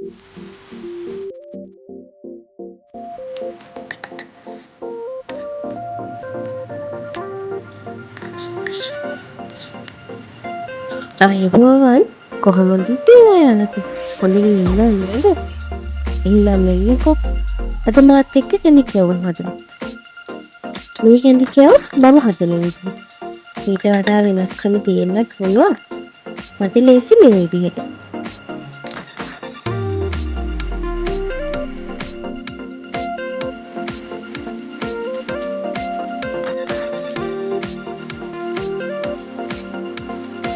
අයබෝවන් කොහොමද තියනක හොඳින් ඉන්න නේද? ඉල්ලන්න ඉන්නකෝ. අද මාත් එක්ක කැඳි කියවුම් හදමු. මේ කැඳි කියවුම් මම හදන විදිහ. ඊට වඩා වෙනස් ක්‍රම තියෙන්නත් පුළුවන්. මට ලේසි මේ විදිහට.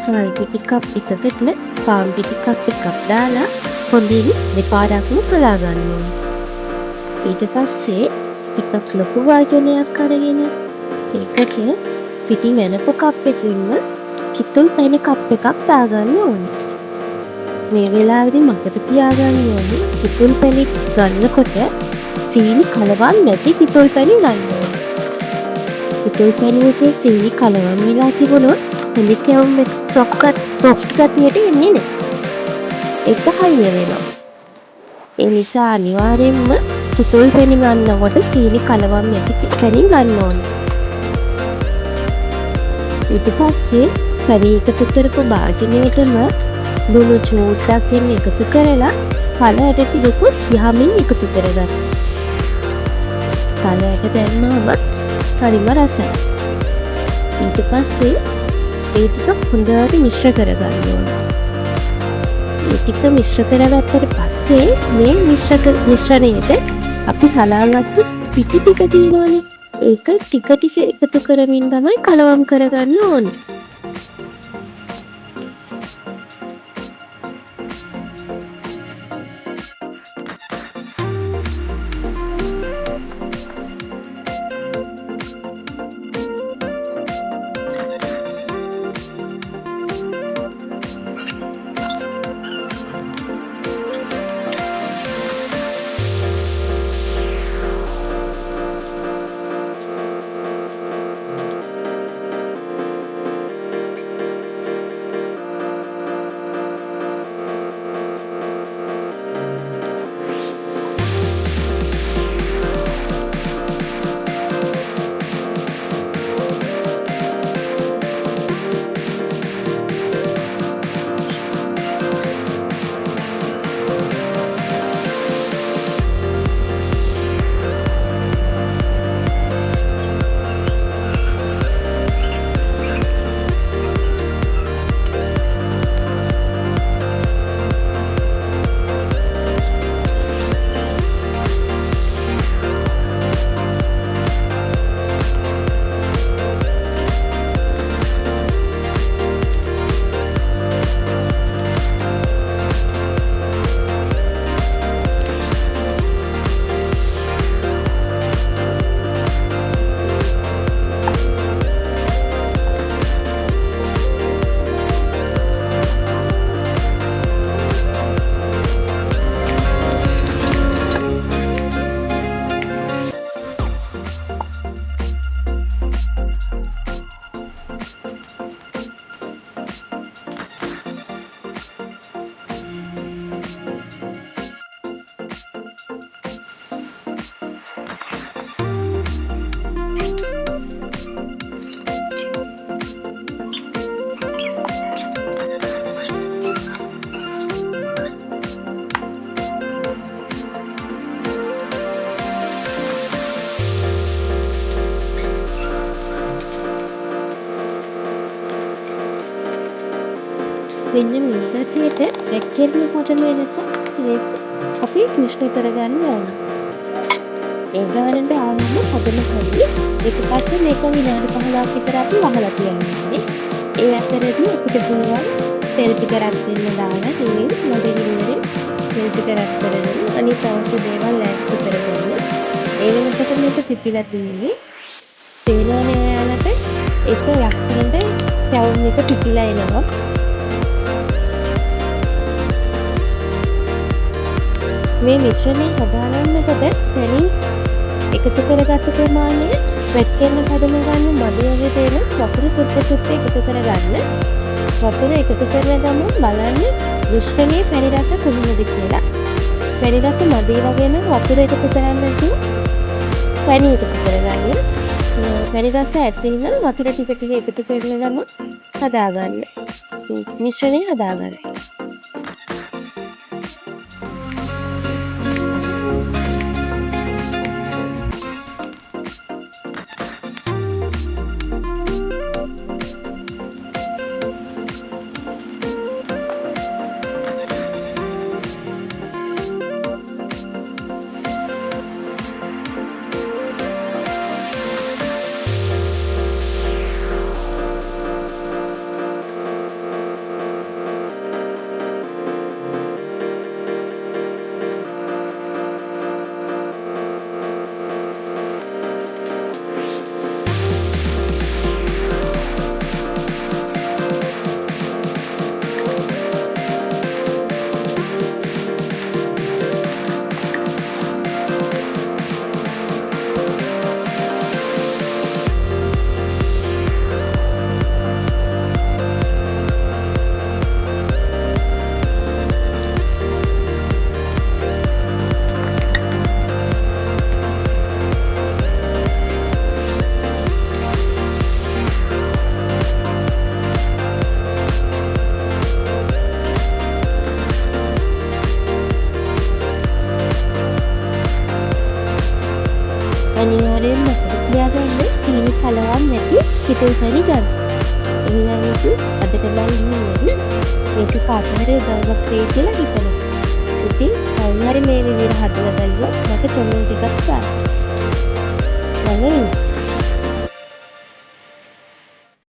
හාල් පිටි කප් එකකට පාන් පිටි කප් එකක් දාලා හොඳින් දෙපාරක්ම හලා ගන්න ඕනේ. ඊට පස්සේ ටිකක් ලොකු වාදනයක් අරගෙන ඒකට පිටි මැනපු කප් එකකින්ම කිතුල් පැණි කප් එකක් දාගන්න ඕනේ. මේ වෙලාවේදී මතක තියාගන්න ඕනේ කිතුල් පැණි ගන්නකොට සීනි කලවම් නැති කිතුල් පැණි ගන්න ඕනේ. කිතුල් පැණි එකේ සීනි කලවම් වෙලා තිබුණොත් කැඳි කියවුම් එක සොෆ්ට් ගතියට එන්නේ නැහැ. ඒක හයිය වෙනවා. ඒ නිසා අනිවාර්යයෙන්ම කිතුල් පැණි ගන්නකොට සීනි කලවම් නැති පැණි ගන්න ඕනේ. ඊට පස්සේ පැණි එකතු කරපු භාජනයටම ලුණු චූට්ටක් එකතු කරලා පළයට ටිකකුත් යහමින් එකතු කරගන්න. පළයට දැම්මම හරිම රසයි. ඊට පස්සේ ඒ ටික හොඳට මිශ්‍ර කරගන්න ඕනේ. ඒ ටික මිශ්‍ර කරගත්තට පස්සේ මේ මිශ්‍රණයට අපි හලාගත්තු පිටි ටික තියෙනවානේ. ඒක ටික ටික එකතු කරමින් තමයි කලවම් කරගන්න ඕනේ. මෙන්න මේ ගතියට දැක්කෙන්න හොටමනක අපි මිශ්‍ර කරගන්න ඕනේ. ඒ ගානට ආවම හදන හරිය ඒක පස්සේ මේක විනාඩි 15ක් විතර අපි වහලා තියන්නේ. ඒ අතරදී අපිට පුළුවන් තෙල් ටික රත් වෙන්න දාලා ඉතින් මඩේ විතරේ තෙල් ටික රත් කරගෙන අනිත් අවශ්‍ය දේවල් ඈඩ් කරගන්න. ඒ වෙනකොට මේක පිපිලා තියෙන්නේ. තේරෙන්නේ යාලට ඒක ලක්ෂණයට කැවුම් එක පිපිලා එනවා. මේ මිශ්‍රණය හදාගන්නකොට පැණි එකතු කරගත්ත ප්‍රමාණය වැටෙන්න හදන ගන්න මඩියගේ තේන වතුර සුට්ට එකතු කරගන්න. වතුර එකතු කරන ගමන් බලන්න මිශ්‍රණයේ පැණි රස කොහොමද කියලා. පැණි රස මදි වගේ නම් වතුර එකතු කරන්නේ නැතුව පැණි එකතු කරගන්න. පැණි රස ඇති නම් වතුර ටික ටික එකතු කරලම හදාගන්න. මිශ්‍රණය හදාගන්න. අනිවාර්යෙන්ම මතක තියාගන්න සීනි කලවම් නැති කිතුල් පැණි ගන්න. ඊළඟට අදට බලන්න මේක කාටහරි උදව්වක් වෙයි කියලා හිතනවා. ඉතින් කවුරු හරි මේ විදිහට හදලා බලුවොත් මට කමෙන්ට් එකක් දාන්න.